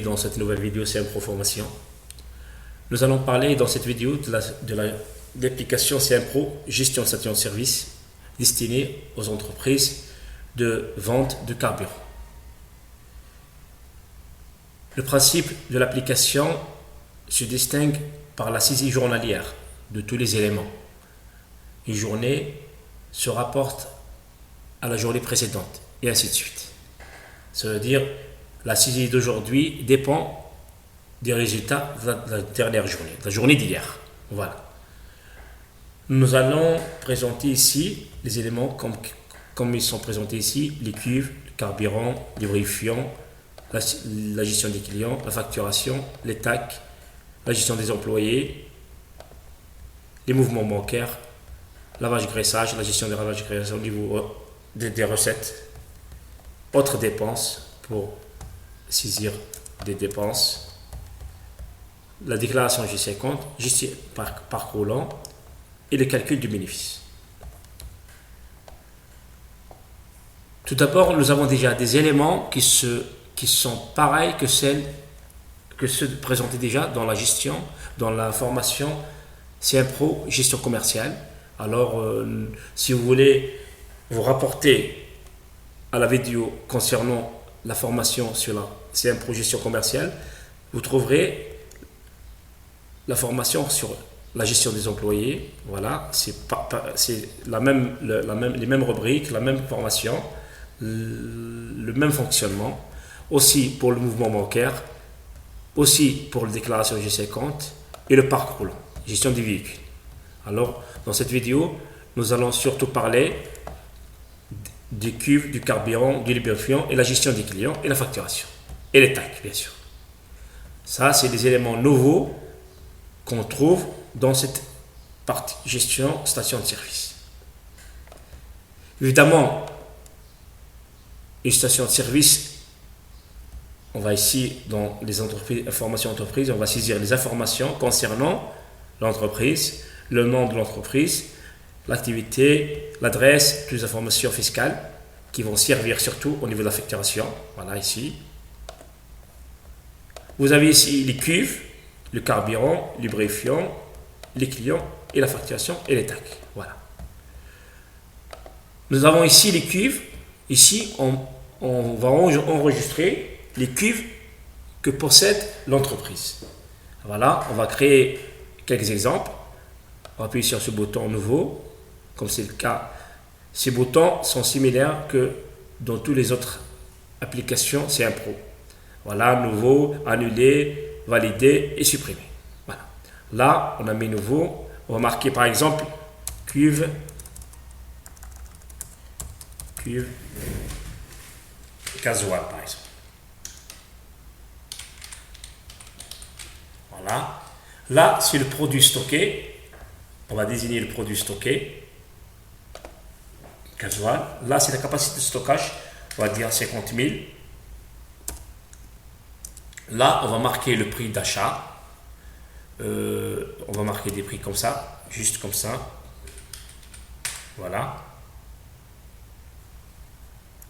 dans cette nouvelle vidéo CMPro Formation. Nous allons parler dans cette vidéo de l'application CMPro Gestion Station de Service destinée aux entreprises de vente de carburant. Le principe de l'application se distingue par la saisie journalière de tous les éléments. Une journée se rapporte à la journée précédente et ainsi de suite. Ça veut dire la saisie d'aujourd'hui dépend des résultats de la dernière journée, de la journée d'hier. Voilà. Nous allons présenter ici les éléments comme ils sont présentés ici, les cuves, le carburant, les lubrifiants, la gestion des clients, la facturation, les TAC, la gestion des employés, les mouvements bancaires, lavage-graissage, la gestion des lavage-graissage au niveau des recettes, autres dépenses pour saisir des dépenses, la déclaration G50, gestion par roulant et le calcul du bénéfice. Tout d'abord, nous avons déjà des éléments qui sont pareils que ceux présentés déjà dans la gestion, dans la formation CMPro Gestion Commerciale. Alors, si vous voulez vous rapporter à la vidéo concernant la formation sur la CMPro Gestion Commerciale, vous trouverez la formation sur la gestion des employés. Voilà, c'est les mêmes rubriques, la même formation, le même fonctionnement. Aussi pour le mouvement bancaire, aussi pour la déclaration G50 et le parc roulant, gestion des véhicules. Alors, dans cette vidéo, nous allons surtout parler des cuves, du carburant, du lubrifiant et la gestion des clients et la facturation. Et les TAC, bien sûr. Ça, c'est des éléments nouveaux qu'on trouve dans cette partie gestion station de service. Évidemment, une station de service, on va ici, dans les informations entreprises, on va saisir les informations concernant l'entreprise, le nom de l'entreprise, l'activité, l'adresse, plus d'informations fiscales qui vont servir surtout au niveau de la facturation. Voilà, ici. Vous avez ici les cuves, le carburant, le lubrifiant, les clients et la facturation et les TAC. Voilà. Nous avons ici les cuves. Ici, on va enregistrer les cuves que possède l'entreprise. Voilà, on va créer quelques exemples. On va appuyer sur ce bouton nouveau, comme c'est le cas. Ces boutons sont similaires que dans toutes les autres applications CMPro. Voilà, nouveau, annuler, valider et supprimer. Voilà. Là, on a mis nouveau. On va marquer par exemple cuve gasoil par exemple. Voilà. Là, c'est le produit stocké. On va désigner le produit stocké. Gasoil. Là, c'est la capacité de stockage. On va dire 50 000. Là, on va marquer le prix d'achat. On va marquer des prix comme ça. Juste comme ça. Voilà.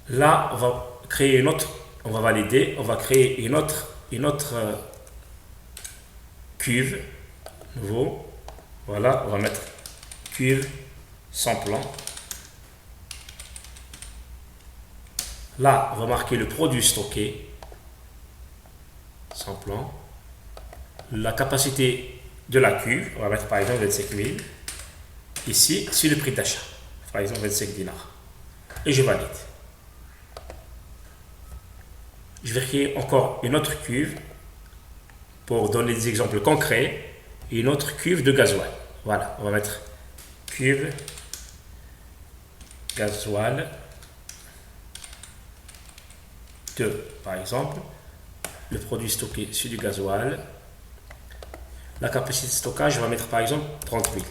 Là, on va créer une autre. On va valider. On va créer une autre cuve, nouveau. Voilà, on va mettre cuve sans plan. Là, on va marquer le produit stocké, sans plan. La capacité de la cuve, on va mettre par exemple 25 000. Ici, c'est le prix d'achat, par exemple 25 dinars. Et je valide. Je vais créer encore une autre cuve pour donner des exemples concrets. Une autre cuve de gasoil. Voilà, on va mettre cuve gasoil 2, par exemple. Le produit stocké sur du gasoil. La capacité de stockage, on va mettre par exemple 30 000.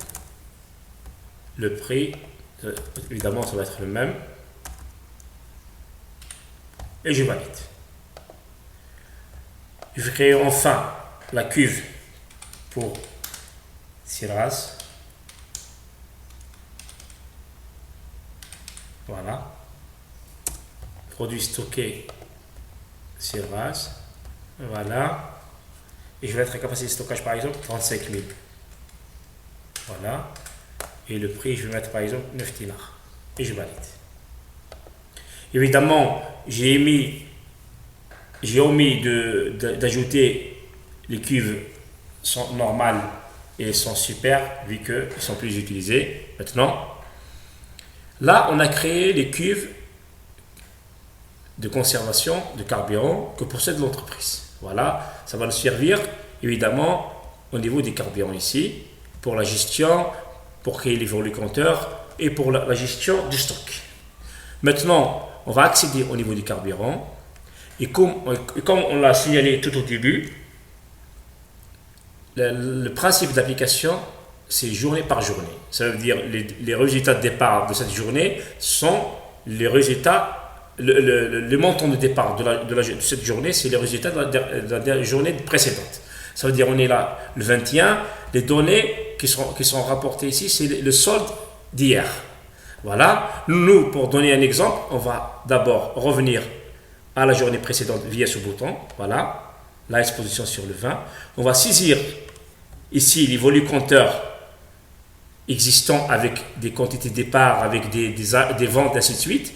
Le prix, évidemment, ça va être le même. Et je valide. Je vais créer enfin la cuve pour Siras. Voilà. Produit stocké Siras. Voilà. Et je vais mettre la capacité de stockage par exemple 35 000. Voilà. Et le prix, je vais mettre par exemple 9 dinars. Et je valide. Évidemment, j'ai omis d'ajouter les cuves sont normales et sont super vu qu'ils sont plus utilisés. Maintenant, là, on a créé les cuves de conservation de carburant que possède l'entreprise. Voilà, ça va nous servir évidemment au niveau des carburants ici, pour la gestion, pour créer les volucompteurs et pour la gestion du stock. Maintenant, on va accéder au niveau du carburant et comme on l'a signalé tout au début, le principe d'application, c'est journée par journée. Ça veut dire les résultats de départ de cette journée sont les résultats, le montant de départ de cette journée, c'est les résultats de la journée précédente. Ça veut dire on est là le 21, les données qui sont rapportées ici, c'est le solde d'hier. Voilà. Nous, pour donner un exemple, on va d'abord revenir à la journée précédente via ce bouton. Voilà. La exposition sur le 20. On va saisir ici les volucompteurs existants avec des quantités de départ, avec des ventes, ainsi de suite,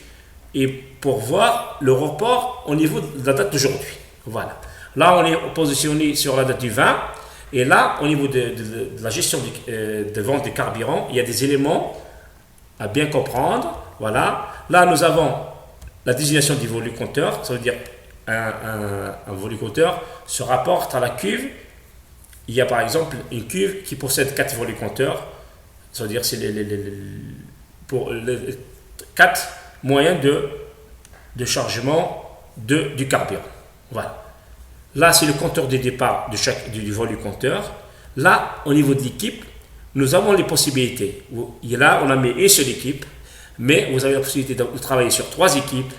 et pour voir le report au niveau de la date d'aujourd'hui. Voilà. Là, on est positionné sur la date du 20, et là, au niveau de la gestion de vente des carburants, il y a des éléments à bien comprendre. Voilà. Là, nous avons la désignation du volucompteur, ça veut dire un volucompteur se rapporte à la cuve. Il y a par exemple une cuve qui possède 4 volucompteurs, ça veut dire c'est pour les 4 moyens de chargement du carburant. Voilà. Là, c'est le compteur de départ du volucompteur. Là, au niveau de l'équipe, nous avons les possibilités. Et là, on a mis une seule équipe, mais vous avez la possibilité de travailler sur 3 équipes,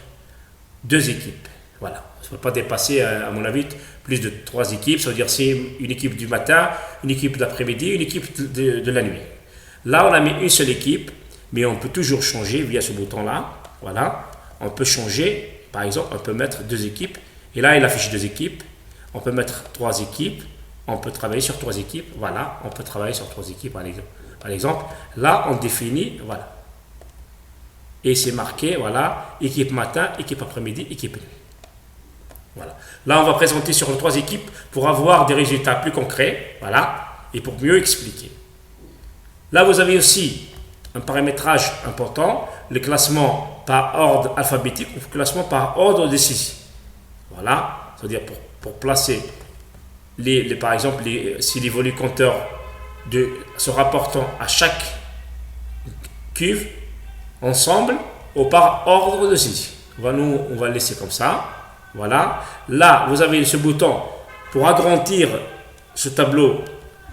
2 équipes. Voilà. Ça ne peut pas dépasser, à mon avis, plus de 3 équipes. Ça veut dire c'est une équipe du matin, une équipe d'après-midi, une équipe de la nuit. Là, on a mis une seule équipe, mais on peut toujours changer via ce bouton-là. Voilà. On peut changer, par exemple, on peut mettre 2 équipes. Et là, il affiche 2 équipes. On peut mettre 3 équipes. On peut travailler sur 3 équipes. Voilà. On peut travailler sur 3 équipes, par exemple. Là, on définit, voilà. Et c'est marqué, voilà, équipe matin, équipe après-midi, équipe nuit. Voilà. Là, on va présenter sur les 3 équipes pour avoir des résultats plus concrets, voilà, et pour mieux expliquer. Là, vous avez aussi un paramétrage important, le classement par ordre alphabétique ou classement par ordre de saisie. Voilà, c'est-à-dire pour placer par exemple, si les volucompteurs se rapportant à chaque cuve ensemble ou par ordre de saisie. On va le laisser comme ça. Voilà. Là, vous avez ce bouton pour agrandir ce tableau.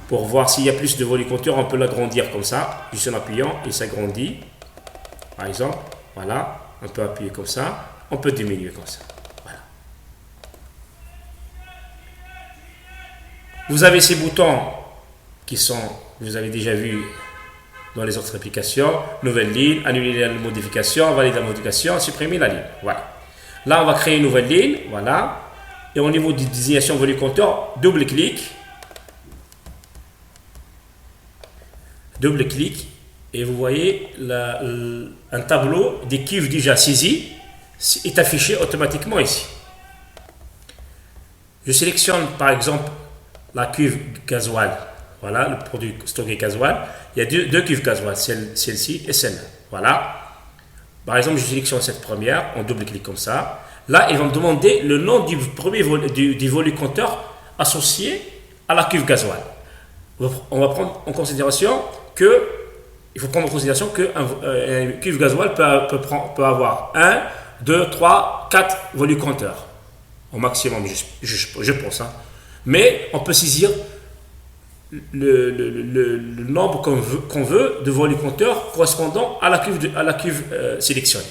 Pour voir s'il y a plus de volucompteurs, on peut l'agrandir comme ça, juste en appuyant, et s'agrandit. Par exemple, voilà, on peut appuyer comme ça, on peut diminuer comme ça. Voilà. Vous avez ces boutons vous avez déjà vu dans les autres applications, nouvelle ligne, annuler la modification, valider la modification, supprimer la ligne. Voilà. Là, on va créer une nouvelle ligne, voilà. Et au niveau de désignation volucompteur, double-clic. Double-clic. Et vous voyez, un tableau des cuves déjà saisies est affiché automatiquement ici. Je sélectionne par exemple la cuve gasoil. Voilà, le produit stocké gasoil. Il y a deux cuves gasoil, celle-ci et celle-là. Voilà. Par exemple, je sélectionne cette première, on double-clique comme ça. Là, il va me demander le nom du premier du volucompteur associé à la cuve gasoil. On va prendre en considération il faut prendre en considération qu'une cuve gasoil peut avoir 1, 2, 3, 4 volucompteurs. Au maximum, je pense. Hein. Mais on peut saisir le nombre qu'on veut de volucompteurs correspondant à la cuve sélectionnée.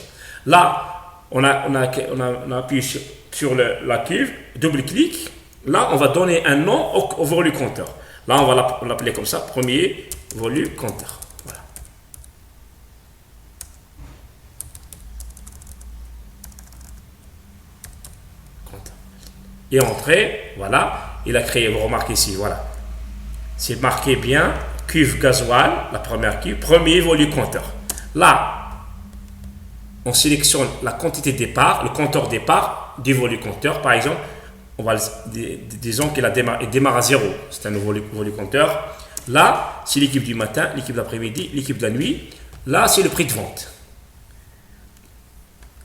Là, on a appuyé sur la cuve, double-clic. Là, on va donner un nom au volucompteur. Là, on va l'appeler comme ça, premier volucompteur. Voilà. est entré, voilà, il a créé, vous remarquez ici, voilà. C'est marqué bien, cuve gasoil, la première cuve, premier volume compteur. Là, on sélectionne la quantité de départ, le compteur départ du volume compteur. Par exemple, disons qu'il démarre à 0. C'est un nouveau volume compteur. Là, c'est l'équipe du matin, l'équipe de l'après-midi, l'équipe de la nuit. Là, c'est le prix de vente.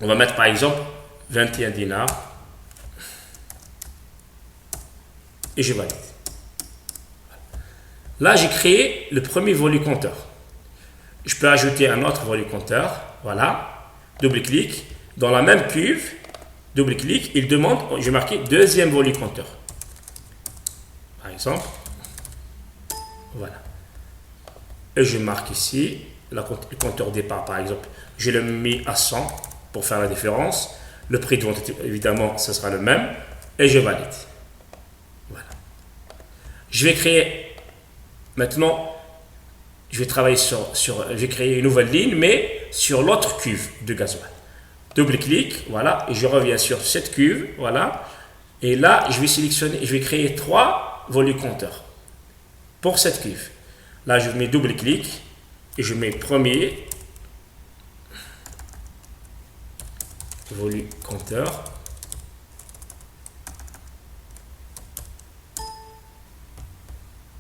On va mettre par exemple 21 dinars. Et je valide. Là, j'ai créé le premier volume compteur. Je peux ajouter un autre volume compteur. Voilà. Double-clic. Dans la même cuve, double-clic, il demande, je vais marquer deuxième volume compteur. Par exemple. Voilà. Et je marque ici le compteur départ, par exemple. Je le mets à 100 pour faire la différence. Le prix de vente, évidemment, ce sera le même. Et je valide. Voilà. Je vais créer, maintenant, je vais travailler je vais créer une nouvelle ligne, mais sur l'autre cuve de gasoil. Double-clic, voilà, et je reviens sur cette cuve, voilà. Et là, je vais sélectionner, je vais créer 3 volumes compteurs pour cette cuve. Là, je mets double-clic et je mets premier volume compteur.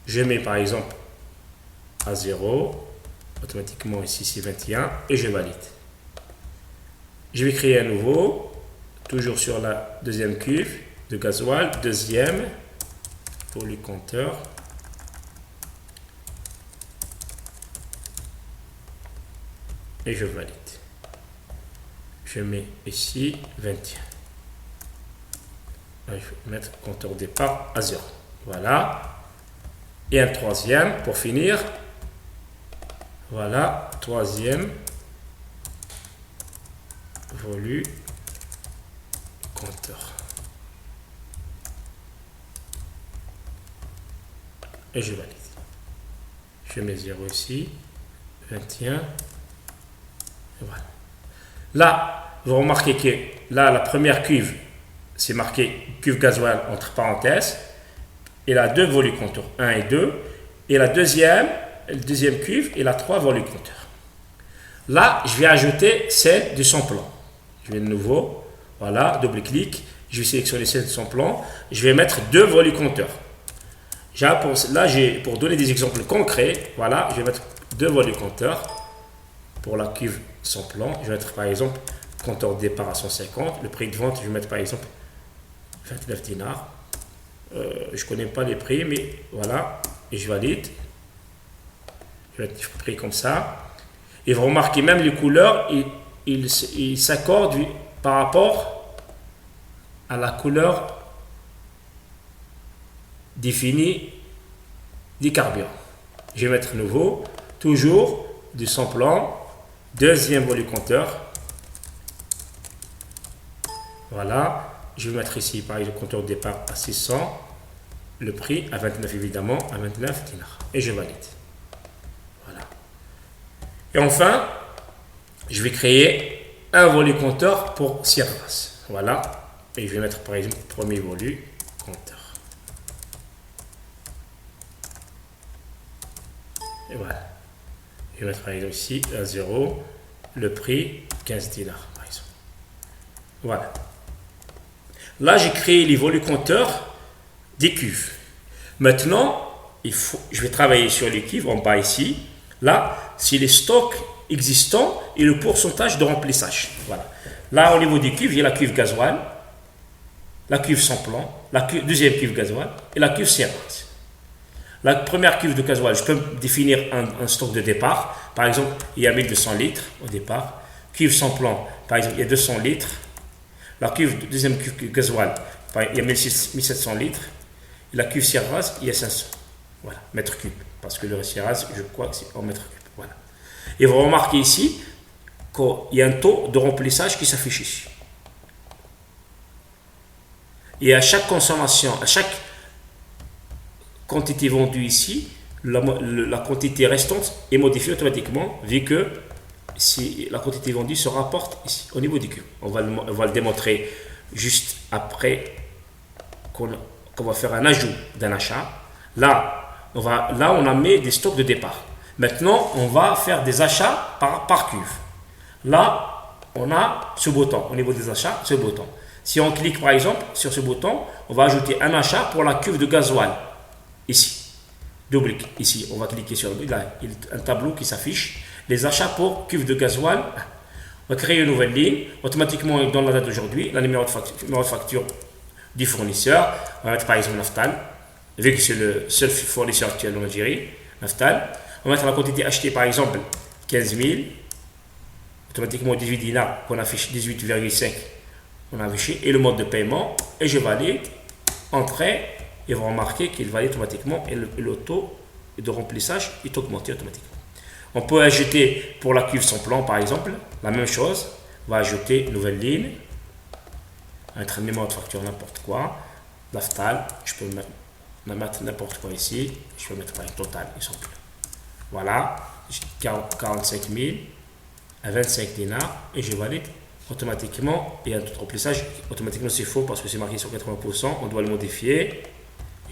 Je mets par exemple à 0, automatiquement ici c'est 21 et je valide. Je vais créer un nouveau, toujours sur la deuxième cuve de gasoil, deuxième volume compteur. Et je valide. Je mets ici 21. Là, je vais mettre compteur départ à 0. Voilà. Et un troisième pour finir. Voilà, troisième volume compteur. Et je valide. Je mets 0 ici, 21. Et voilà. Là, vous remarquez que là, la première cuve, c'est marqué cuve gasoil entre parenthèses. Et la 2 volumes compteurs, 1 et 2. Et la deuxième cuve, et la 3 volumes compteurs. Là, je vais ajouter celle de son plan. Je vais de nouveau, voilà, double-clic. Je vais sélectionner celle de son plan. Je vais mettre 2 volumes compteurs. Là, pour donner des exemples concrets, voilà, je vais mettre 2 volumes compteurs pour la cuve sans plan. Je vais mettre par exemple compteur de départ à 150. Le prix de vente, je vais mettre par exemple 29 dinars. Je ne connais pas les prix, mais voilà, et je valide. Je vais mettre prix comme ça. Et vous remarquez même les couleurs, ils s'accordent par rapport à la couleur définie du carburant. Je vais mettre nouveau, toujours du sans plan, deuxième volume compteur. Voilà. Je vais mettre ici, par exemple, le compteur de départ à 600. Le prix à 29, évidemment, à 29 dinars. Et je valide. Voilà. Et enfin, je vais créer un volume compteur pour Sierras. Voilà. Et je vais mettre, par exemple, premier volume compteur. Et voilà. Je vais mettre, par exemple, ici, à 0. Le prix, 15 dinars, par exemple. Voilà. Là, j'ai créé les volumes compteurs des cuves. Maintenant, je vais travailler sur les cuves en bas ici. Là, c'est les stocks existants et le pourcentage de remplissage. Voilà. Là, au niveau des cuves, il y a la cuve gasoil, la cuve sans plan, la deuxième cuve gasoil et la cuve Sierras. La première cuve de gasoil, je peux définir un stock de départ. Par exemple, il y a 1200 litres au départ. Cuve sans plan, par exemple, il y a 200 litres. La deuxième cuve gasoil, il y a 1700 litres. Et la cuve Sierras, il y a 500. Voilà, mètres cubes. Parce que le Sierras, je crois que c'est en mètres cubes. Voilà. Et vous remarquez ici qu'il y a un taux de remplissage qui s'affiche ici. Et à chaque consommation, à chaque quantité vendue ici, la quantité restante est modifiée automatiquement, vu que si la quantité vendue se rapporte ici, au niveau du cube. On va le démontrer juste après qu'on va faire un ajout d'un achat. Là, on a mis des stocks de départ. Maintenant, on va faire des achats par cuve. Là, on a ce bouton, au niveau des achats, ce bouton. Si on clique par exemple sur ce bouton, on va ajouter un achat pour la cuve de gasoil. Ici. Double clic. Ici, on va cliquer sur un tableau qui s'affiche. Les achats pour cuve de gasoil. On va créer une nouvelle ligne. Automatiquement, il donne la date d'aujourd'hui, le numéro de facture du fournisseur. On va mettre par exemple Naftal, vu que c'est le seul fournisseur actuel en Algérie. Naftal. On va mettre la quantité achetée par exemple 15 000. Automatiquement 18 dinars qu'on affiche 18,5. On a affiché et le mode de paiement. Et je valide. Entrée. Et vous remarquez qu'il valide automatiquement et le taux de remplissage est augmenté automatiquement. On peut ajouter pour la cuve sans plan par exemple, la même chose. On va ajouter une nouvelle ligne. Un numéro de facture n'importe quoi. Naftal, je peux mettre n'importe quoi ici. Je peux mettre par exemple total, exemple. Voilà, 45 000 à 25 dinars et je valide automatiquement. Et un taux de remplissage, automatiquement c'est faux parce que c'est marqué sur 80%. On doit le modifier.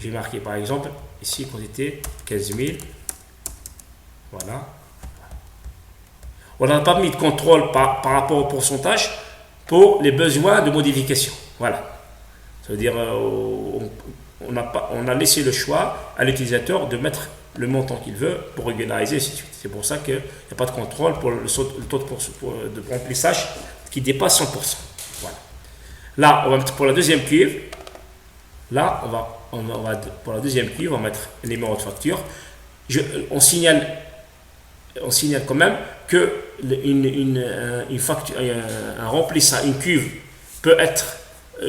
J'ai marqué par exemple ici quantité 15 000. Voilà. On n'a pas mis de contrôle par rapport au pourcentage pour les besoins de modification. Voilà. Ça veut dire on a laissé le choix à l'utilisateur de mettre le montant qu'il veut pour régulariser et ainsi de suite. C'est pour ça qu'il n'y a pas de contrôle pour le taux de remplissage qui dépasse 100%. Voilà. Là, on va mettre pour la deuxième cuve. Là, pour la deuxième cuve, on va mettre le numéro de facture. On signale quand même que une facture, un remplissage, une cuve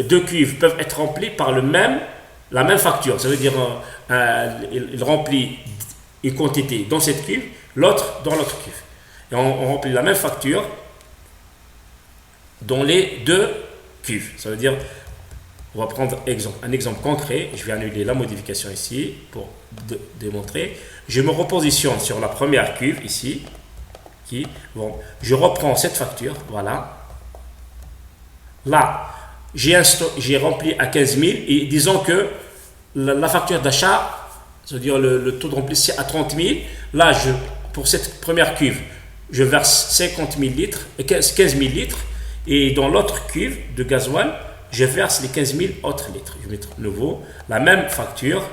deux cuves peuvent être remplies par la même facture. Ça veut dire il remplit une quantité dans cette cuve, l'autre dans l'autre cuve. Et on remplit la même facture dans les deux cuves. Ça veut dire, on va prendre un exemple concret. Je vais annuler la modification ici pour démontrer. Je me repositionne sur la première cuve ici. Je reprends cette facture. Voilà. Là, j'ai rempli à 15 000 et disons que la facture d'achat, c'est-à-dire le taux de remplissage à 30 000. Là, pour cette première cuve, je verse 50 000 litres, 15 000 litres et dans l'autre cuve de gasoil, je verse les 15 000 autres litres. Je vais mettre nouveau la même facture.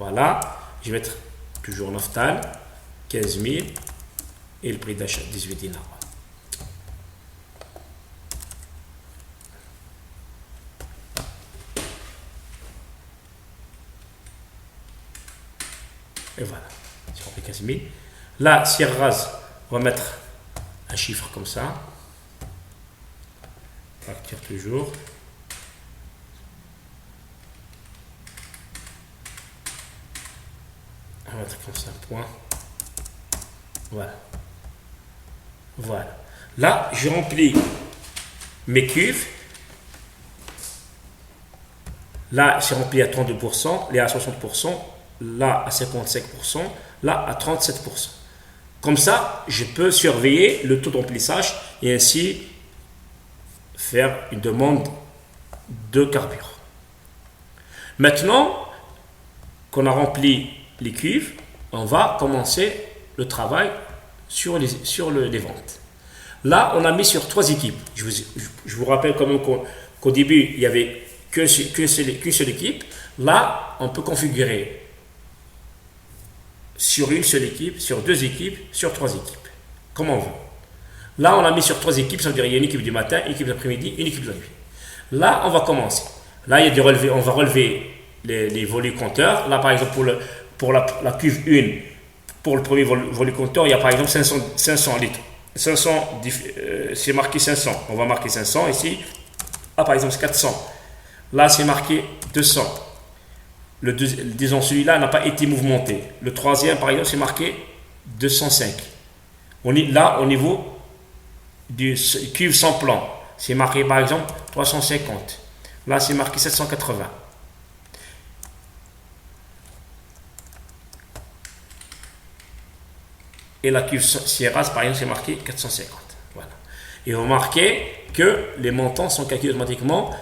Voilà. Je vais mettre toujours Naftal, 15 000 et le prix d'achat 18 dinars. Et voilà, si on fait 15 000. Là, si on rase, on va mettre un chiffre comme ça. Facture toujours. On va mettre comme ça un point. Voilà. Voilà. Là, je remplis mes cuves. Là, c'est rempli à 32%, là à 60%, là à 55%, là à 37%. Comme ça, je peux surveiller le taux de remplissage et ainsi faire une demande de carburant. Maintenant qu'on a rempli les cuves, on va commencer le travail sur les ventes. Là, on a mis sur 3 équipes. Je vous rappelle quand même qu'au début, il n'y avait qu'une seule équipe. Là, on peut configurer sur une seule équipe, sur 2 équipes, sur 3 équipes. Comme on veut. Là, on a mis sur 3 équipes, ça veut dire il y a une équipe du matin, une équipe d'après-midi, une équipe de la nuit. Là, on va commencer. Là, il y a des relevés, on va relever les volets compteurs. Là, par exemple, pour la cuve 1, pour le premier volet compteur, il y a par exemple 500 litres. 500, c'est marqué 500. On va marquer 500 ici. Là, par exemple, c'est 400. Là, c'est marqué 200. Disons, celui-là n'a pas été mouvementé. Le troisième, par exemple, c'est marqué 205. On est là au niveau du cuve sans plan. C'est marqué, par exemple, 350. Là, c'est marqué 780. Et la cuve Sierras, par exemple, c'est marqué 450. Voilà. Et remarquez que les montants sont calculés automatiquement.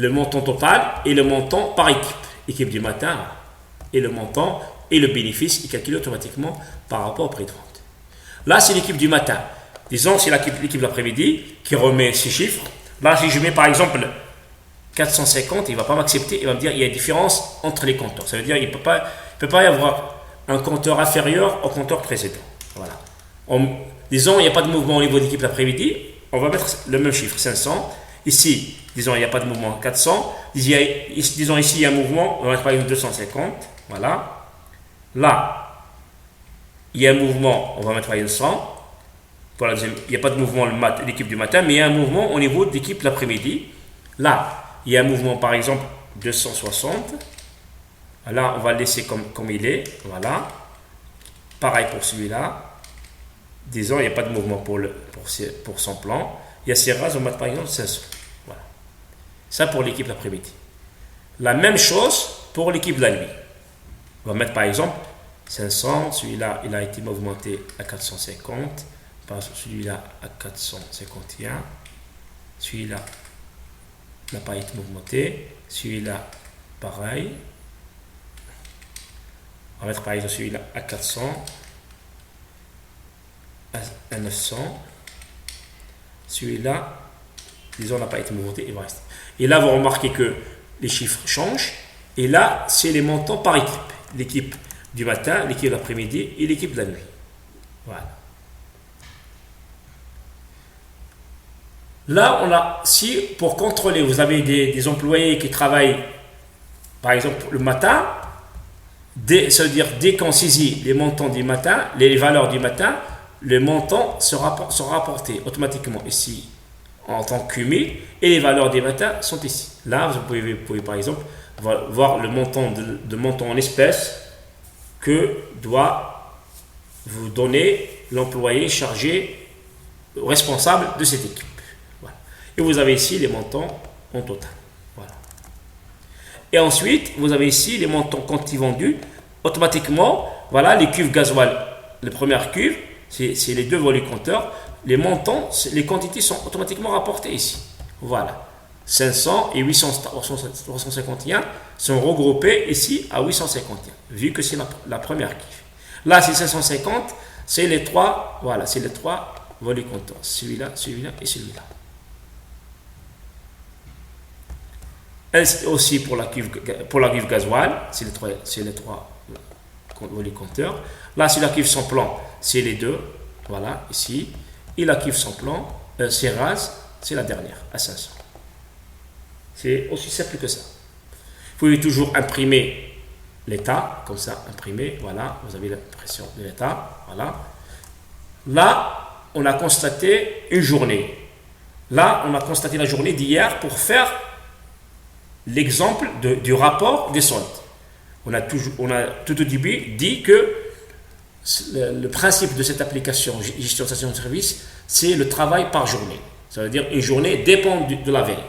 le montant total et le montant par équipe. Équipe du matin et le montant et le bénéfice est calculé automatiquement par rapport au prix de vente. Là, c'est l'équipe du matin. Disons, c'est l'équipe de l'après-midi qui remet ces chiffres. Là, si je mets par exemple 450, il ne va pas m'accepter. Il va me dire qu'il y a une différence entre les compteurs. Ça veut dire qu'il ne peut pas y avoir un compteur inférieur au compteur précédent. Voilà. Disons, il n'y a pas de mouvement au niveau de l'équipe l'après-midi. On va mettre le même chiffre, 500. Ici, disons, il n'y a pas de mouvement, 400. Disons, ici, il y a un mouvement, on va mettre par exemple 250. Voilà. Là, il y a un mouvement, on va mettre par exemple 100. Pour la deuxième, il n'y a pas de mouvement l'équipe du matin, mais il y a un mouvement au niveau de l'équipe l'après-midi. Là, il y a un mouvement, par exemple, 260. Là, on va le laisser comme il est. Voilà. Pareil pour celui-là. Disons, il n'y a pas de mouvement pour son plan. Il y a ces rases, on va mettre par exemple 500. Voilà. Ça pour l'équipe l'après-midi. La même chose pour l'équipe de la nuit. On va mettre par exemple 500. Celui-là, il a été augmenté à 450. Celui-là à 451. Celui-là n'a pas été augmenté. Celui-là, pareil. On va mettre par exemple celui-là à 400. À 900. Celui-là, disons, n'a pas été augmenté, il va rester. Et là, vous remarquez que les chiffres changent. Et là, c'est les montants par équipe. L'équipe du matin, l'équipe de l'après-midi et l'équipe de la nuit. Voilà. Là, si pour contrôler, vous avez des employés qui travaillent, par exemple, le matin, ça veut dire dès qu'on saisit les montants du matin, les valeurs du matin, le montant sera rapporté automatiquement ici en tant que cumul et les valeurs des matins sont ici. Là, vous pouvez par exemple voir le montant de montant en espèces que doit vous donner l'employé chargé, responsable de cette équipe. Voilà. Et vous avez ici les montants en total. Voilà. Et ensuite, vous avez ici les montants quantités vendus. Automatiquement, voilà, les cuves gasoil, les premières cuves, c'est les deux volets compteurs. Les montants, les quantités sont automatiquement rapportées ici. Voilà. 500 et 351 sont regroupés ici à 851, vu que c'est la première cuve. Là, c'est 550, c'est les trois, voilà, c'est les trois volets compteurs. Celui-là, celui-là et celui-là. Ainsi aussi pour la cuve gasoil, c'est les trois volets compteurs. Là, c'est la cuve sans plan, c'est les deux, voilà, ici. Et la cuve sans plan, c'est rase, c'est la dernière, à 500. C'est aussi simple que ça. Vous pouvez toujours imprimer l'état, comme ça, imprimer, voilà, vous avez l'impression de l'état, voilà. Là, on a constaté une journée. Là, on a constaté la journée d'hier pour faire l'exemple du rapport des soldes. On a tout au début dit que le principe de cette application gestion de station de service, c'est le travail par journée. Ça veut dire une journée dépend de la veille.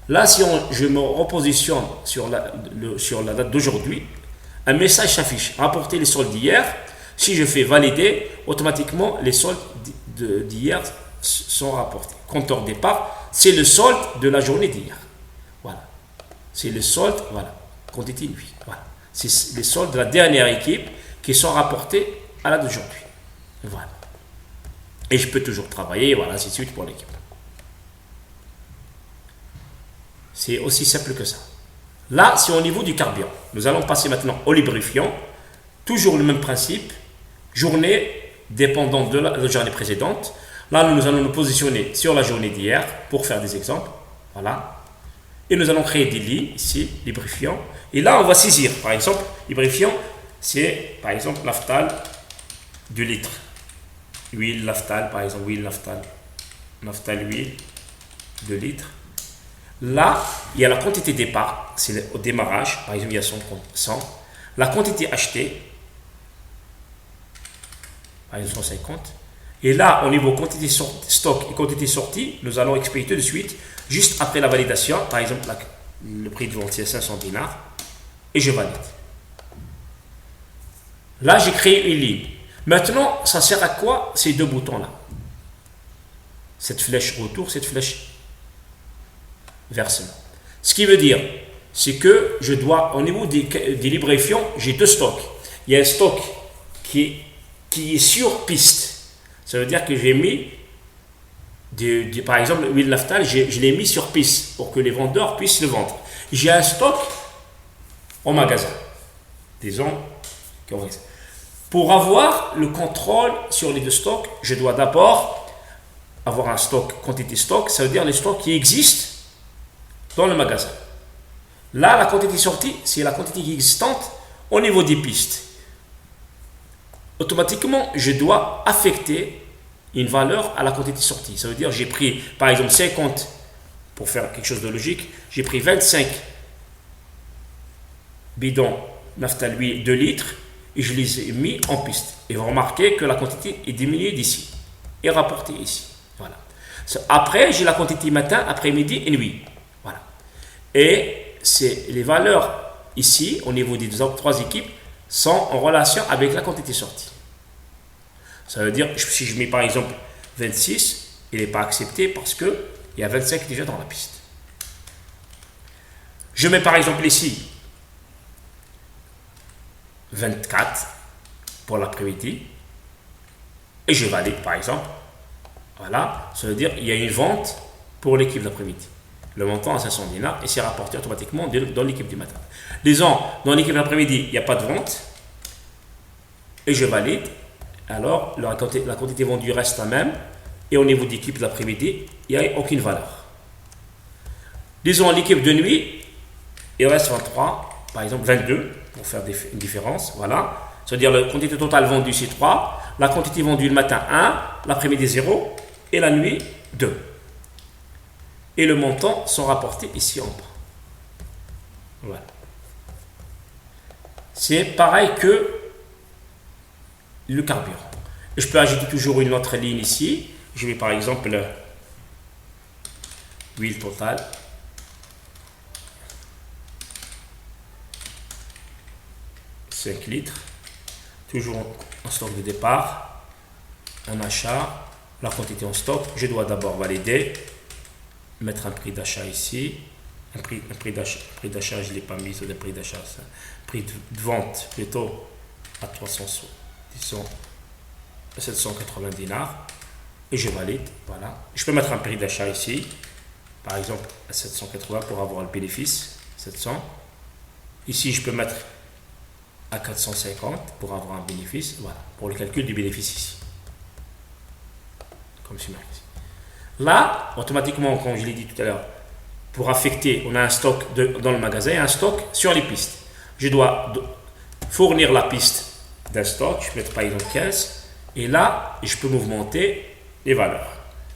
Là, si je me repositionne sur la date d'aujourd'hui, un message s'affiche. Rapporter les soldes d'hier. Si je fais valider, automatiquement, les soldes d'hier sont rapportés. Compteur départ, c'est le solde de la journée d'hier. Voilà. C'est le solde, voilà. Quantité nuit. Voilà. C'est les soldes de la dernière équipe qui sont rapportés à la d'aujourd'hui. Voilà. Et je peux toujours travailler, voilà, ainsi de suite pour l'équipe. C'est aussi simple que ça. Là, c'est au niveau du carburant. Nous allons passer maintenant au lubrifiant. Toujours le même principe. Journée dépendante de la journée précédente. Là, nous allons nous positionner sur la journée d'hier pour faire des exemples. Voilà. Et nous allons créer des lits ici, lubrifiant. Et là, on va saisir, par exemple, lubrifiant, c'est par exemple Naftal 2 litres. Huile Naftal, par exemple, huile Naftal. Naftal huile 2 litres. Là, il y a la quantité départ, c'est au démarrage, par exemple, il y a 100. La quantité achetée, par exemple 150. Et là, au niveau quantité stock et quantité sortie, nous allons expédier de suite, juste après la validation, par exemple, le prix de vente c'est 500 dinars, et je valide. Là, j'ai créé une ligne. Maintenant, ça sert à quoi ces deux boutons-là? Cette flèche retour, cette flèche versement. Ce qui veut dire, c'est que je dois, au niveau des lubrifiants, j'ai deux stocks. Il y a un stock qui est sur piste. Ça veut dire que j'ai mis, par exemple, l'huile naphtal, je l'ai mis sur piste pour que les vendeurs puissent le vendre. J'ai un stock en magasin. Disons, pour avoir le contrôle sur les deux stocks, je dois d'abord avoir un stock, quantité stock, ça veut dire les stocks qui existent dans le magasin. Là, la quantité sortie, c'est la quantité qui est existante au niveau des pistes. Automatiquement, je dois affecter une valeur à la quantité sortie. Ça veut dire j'ai pris, par exemple, 50, pour faire quelque chose de logique, j'ai pris 25 bidons naphtal 2 litres et je les ai mis en piste. Et vous remarquez que la quantité est diminuée d'ici et rapportée ici. Voilà. Après, j'ai la quantité matin, après-midi et nuit. Voilà. Et c'est les valeurs ici, au niveau des trois équipes, sont en relation avec la quantité sortie. Ça veut dire, si je mets par exemple 26, il n'est pas accepté parce qu'il y a 25 déjà dans la piste. Je mets par exemple ici 24 pour l'après-midi et je valide par exemple. Voilà, ça veut dire qu'il y a une vente pour l'équipe de l'après-midi. Le montant à 500 dinars et c'est rapporté automatiquement dans l'équipe du matin. Disons, dans l'équipe de l'après-midi, il n'y a pas de vente et je valide. Alors, la quantité vendue reste la même et au niveau d'équipe de l'après-midi, il n'y a aucune valeur. Disons, l'équipe de nuit, il reste 23, par exemple 22, pour faire une différence. Voilà. C'est-à-dire la quantité totale vendue, c'est 3. La quantité vendue le matin, 1. L'après-midi, 0. Et la nuit, 2. Et le montant sont rapportés ici en bas. Voilà. C'est pareil que le carburant. Et je peux ajouter toujours une autre ligne ici. Je vais par exemple huile totale. $5 litres. Toujours en stock de départ. En achat. La quantité en stock. Je dois d'abord valider. Mettre un prix d'achat ici. Un prix d'achat, je ne l'ai pas mis sur le prix d'achat. Prix de vente plutôt à 780 dinars. Et je valide. Voilà. Je peux mettre un prix d'achat ici. Par exemple à 780 pour avoir le bénéfice. 700. Ici, je peux mettre à 450 pour avoir un bénéfice. Voilà. Pour le calcul du bénéfice ici. Comme c'est marqué. Là, automatiquement, comme je l'ai dit tout à l'heure, pour affecter, on a un stock dans le magasin et un stock sur les pistes. Je dois fournir la piste d'un stock, je peux mettre par exemple 15, et là, je peux mouvementer les valeurs.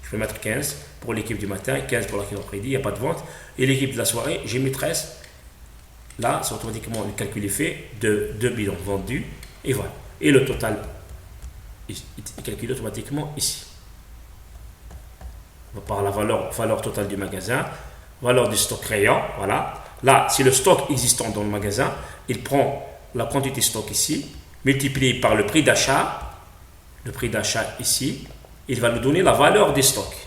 Je peux mettre 15 pour l'équipe du matin, 15 pour l'équipe d'après-midi, il n'y a pas de vente. Et l'équipe de la soirée, j'ai mis 13. Là, c'est automatiquement le calcul est fait de 2 bidons vendus, et voilà. Et le total est calculé automatiquement ici. Par la valeur totale du magasin, valeur du stock rayon, voilà. Là, c'est le stock existant dans le magasin. Il prend la quantité stock ici, multiplié par le prix d'achat ici. Il va nous donner la valeur des stocks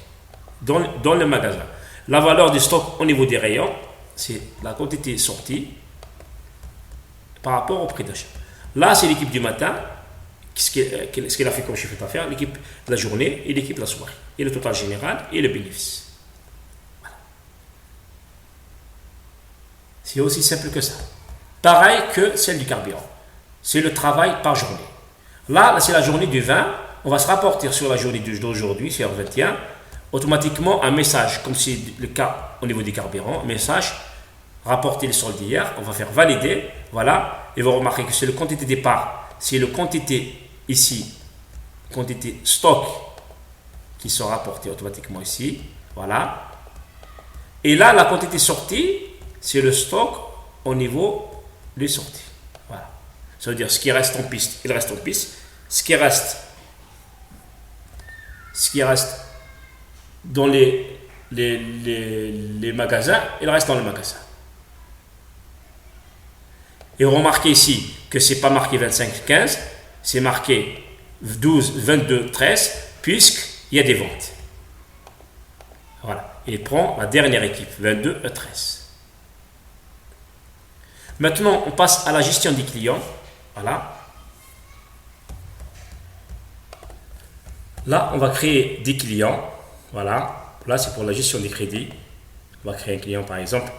dans le magasin. La valeur du stock au niveau des rayons, c'est la quantité sortie par rapport au prix d'achat. Là, c'est l'équipe du matin. Ce qu'elle a fait comme chiffre d'affaires, l'équipe de la journée et l'équipe de la soirée. Et le total général et le bénéfice. Voilà. C'est aussi simple que ça. Pareil que celle du carburant. C'est le travail par journée. Là, c'est la journée du 20. On va se rapporter sur la journée d'aujourd'hui, c'est le 21. Automatiquement, un message, comme c'est le cas au niveau du carburant, un message, rapporter les soldes d'hier. On va faire valider. Voilà. Et vous remarquez que c'est le quantité départ. C'est le quantité ici, quantité stock qui sont rapportés automatiquement ici. Voilà. Et là, la quantité sortie, c'est le stock au niveau des sorties. Voilà. Ça veut dire ce qui reste en piste, il reste en piste. Ce qui reste dans les magasins, il reste dans le magasin. Et remarquez ici que ce n'est pas marqué 25-15, c'est marqué 12, 22, 13, puisqu'il y a des ventes. Voilà. Il prend la dernière équipe, 22 et 13. Maintenant, on passe à la gestion des clients. Voilà. Là, on va créer des clients. Voilà. Là, c'est pour la gestion des crédits. On va créer un client, par exemple.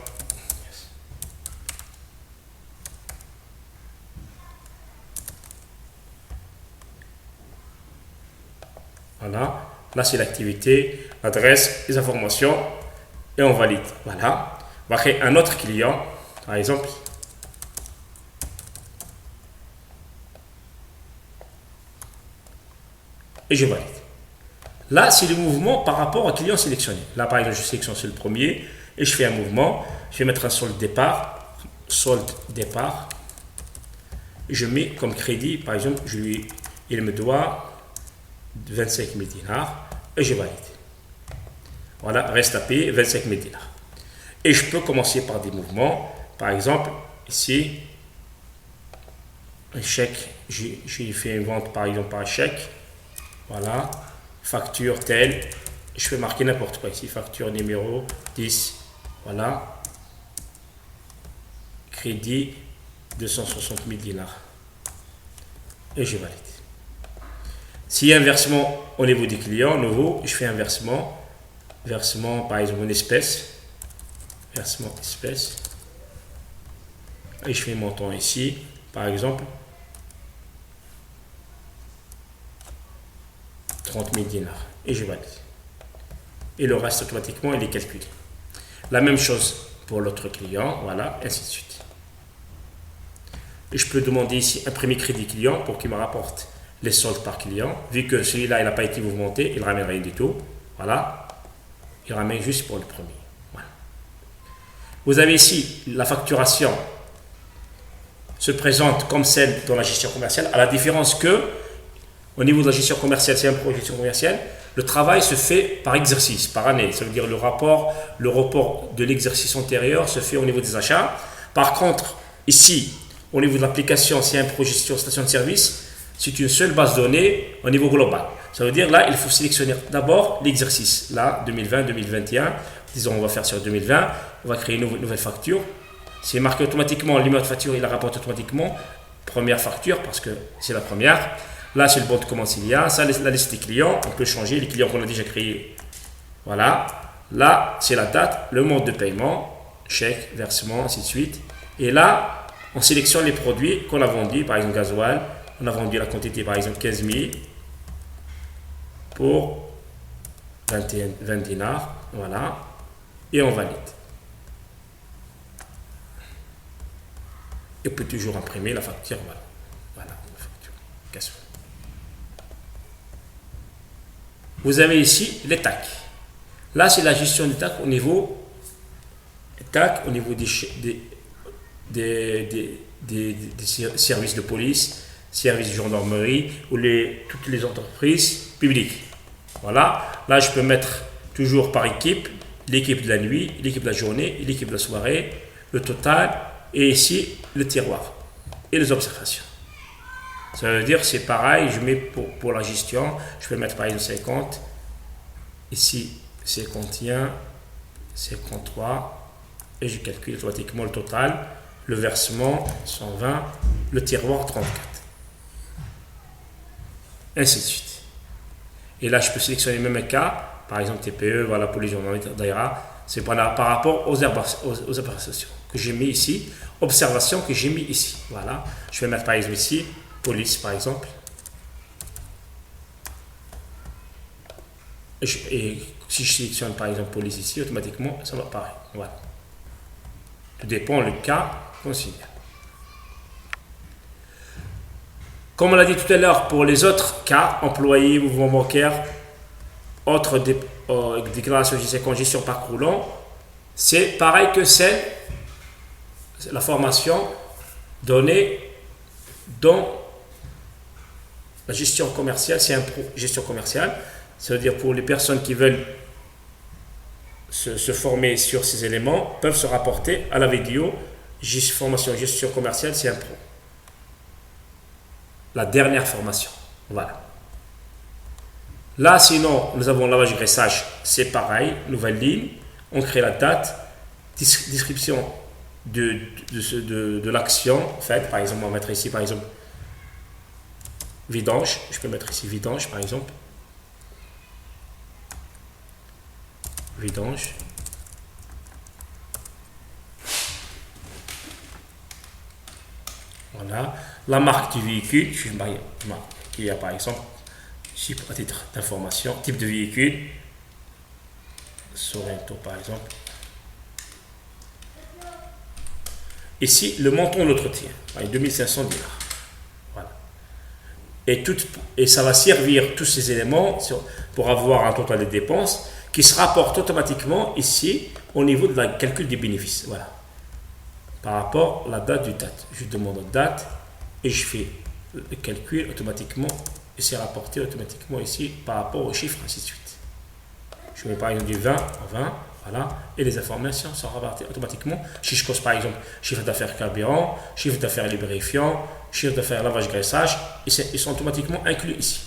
Voilà. Là, c'est l'activité, l'adresse, les informations. Et on valide. Voilà. On va créer un autre client, par exemple. Et je valide. Là, c'est le mouvement par rapport au client sélectionné. Là, par exemple, je sélectionne sur le premier et je fais un mouvement. Je vais mettre un solde départ. Solde départ. Et je mets comme crédit, par exemple, il me doit 25 000 dinars et je valide. Voilà, reste à payer 25 000 dinars. Et je peux commencer par des mouvements. Par exemple, ici, un chèque. J'ai fait une vente, par exemple, par chèque. Voilà, facture telle, je vais marquer n'importe quoi ici, facture numéro 10, voilà, crédit 260 000 dinars, et je valide. S'il y a un versement au niveau des clients nouveau, je fais un versement par exemple en espèces, versement espèces, et je fais un montant ici, par exemple, 30 000 dinars et je valide. Et le reste automatiquement il est calculé. La même chose pour l'autre client, voilà, et ainsi de suite. Et je peux demander ici imprimer crédit client pour qu'il me rapporte les soldes par client. Vu que celui-là il n'a pas été mouvementé, il ne ramène rien du tout. Voilà, il ramène juste pour le premier. Voilà. Vous avez ici la facturation se présente comme celle dans la gestion commerciale, à la différence que au niveau de la gestion commerciale, c'est un projet de gestion commerciale, le travail se fait par exercice, par année. Ça veut dire le report de l'exercice antérieur se fait au niveau des achats. Par contre, ici, au niveau de l'application, c'est un projet de gestion station de service, c'est une seule base de données au niveau global. Ça veut dire là, il faut sélectionner d'abord l'exercice. Là, 2020, 2021, disons on va faire sur 2020, on va créer une nouvelle facture. C'est marqué automatiquement, le numéro de facture, il la rapporte automatiquement. Première facture, parce que c'est la première. Là, c'est le bon de commande s'il y a. Ça, la liste des clients. On peut changer les clients qu'on a déjà créés. Voilà. Là, c'est la date, le mode de paiement, chèque, versement, ainsi de suite. Et là, on sélectionne les produits qu'on a vendus. Par exemple, gasoil. On a vendu la quantité, par exemple, 15 000 pour 20 dinars. Voilà. Et on valide. Et on peut toujours imprimer la facture. Voilà. Voilà, la facture. Gasoil. Vous avez ici les TAC. Là, c'est la gestion des TAC au niveau des services de police, services de gendarmerie ou toutes les entreprises publiques. Voilà. Là, je peux mettre toujours par équipe, l'équipe de la nuit, l'équipe de la journée, l'équipe de la soirée, le total et ici le tiroir et les observations. Ça veut dire c'est pareil, je mets pour la gestion, je peux mettre par exemple 50, ici 51, 53, et je calcule automatiquement le total, le versement 120, le tiroir 34. Ainsi de suite. Et là je peux sélectionner même un cas, par exemple TPE, voilà pour les journalistes d'AIRA, c'est par rapport aux observations que j'ai mis ici, observations que j'ai mis ici. Voilà, je vais mettre par exemple ici, police par exemple. Et si je sélectionne par exemple police ici, automatiquement ça va pareil. Voilà. Tout dépend le cas qu'on considère. Comme on l'a dit tout à l'heure, pour les autres cas, employés, mouvement bancaire, autres déclarations de gestion parcours roulant, c'est pareil que la formation donnée dans la gestion commerciale. C'est un gestion commerciale, ça veut dire pour les personnes qui veulent se former sur ces éléments peuvent se rapporter à la vidéo formation gestion commerciale, c'est un pro. La dernière formation. Voilà. Là, sinon, nous avons lavage graissage, c'est pareil, nouvelle ligne, on crée la date, description de l'action faite. Par exemple, on va mettre ici, par exemple, vidange. Je peux mettre ici vidange, par exemple. Vidange. Voilà. La marque du véhicule, je marque qui a par exemple, à titre d'information, type de véhicule, Sorento par exemple. Ici, le montant de l'entretien, 2500 dinars. Voilà. Et ça va servir tous ces éléments pour avoir un total de dépenses qui se rapporte automatiquement ici au niveau de la calcul des bénéfices. Voilà. Par rapport à la date du date. Je demande date et je fais le calcul automatiquement et c'est rapporté automatiquement ici par rapport aux chiffres, ainsi de suite. Je mets par exemple du 20 en 20, voilà, et les informations sont rapportées automatiquement. Si je cause par exemple chiffre d'affaires carburant, chiffre d'affaires lubrifiant, chiffre d'affaires lavage graissage, ils sont automatiquement inclus ici.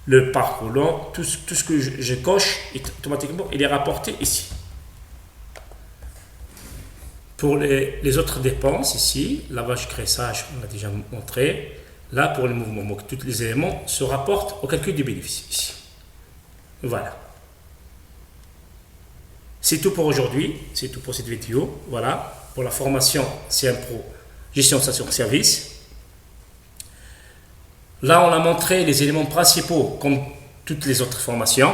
Le parcours long, tout ce que je coche, automatiquement, il est rapporté ici. Pour les autres dépenses, ici, lavage, graissage, on a déjà montré. Là, pour les mouvements, donc tous les éléments se rapportent au calcul du bénéfice, ici. Voilà. C'est tout pour aujourd'hui, c'est tout pour cette vidéo. Voilà, pour la formation CM Pro, gestion de station-service. Là, on a montré les éléments principaux, comme toutes les autres formations.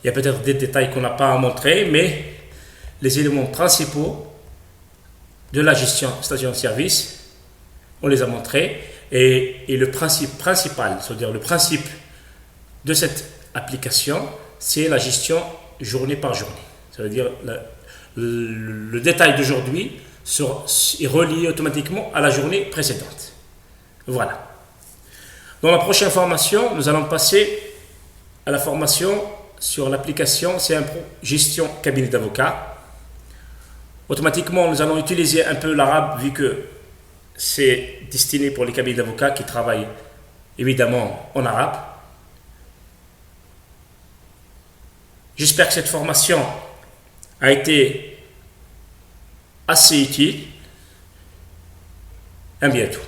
Il y a peut-être des détails qu'on n'a pas à montrer, mais les éléments principaux de la gestion station-service, on les a montrés. Et le principe principal, c'est-à-dire le principe de cette application, c'est la gestion journée par journée. Ça veut dire le détail d'aujourd'hui est relié automatiquement à la journée précédente. Voilà. Dans la prochaine formation, nous allons passer à la formation sur l'application CM Pro Gestion Cabinet d'avocat. Automatiquement, nous allons utiliser un peu l'arabe vu que c'est destiné pour les cabinets d'avocats qui travaillent évidemment en arabe. J'espère que cette formation a été assez utile. À bientôt.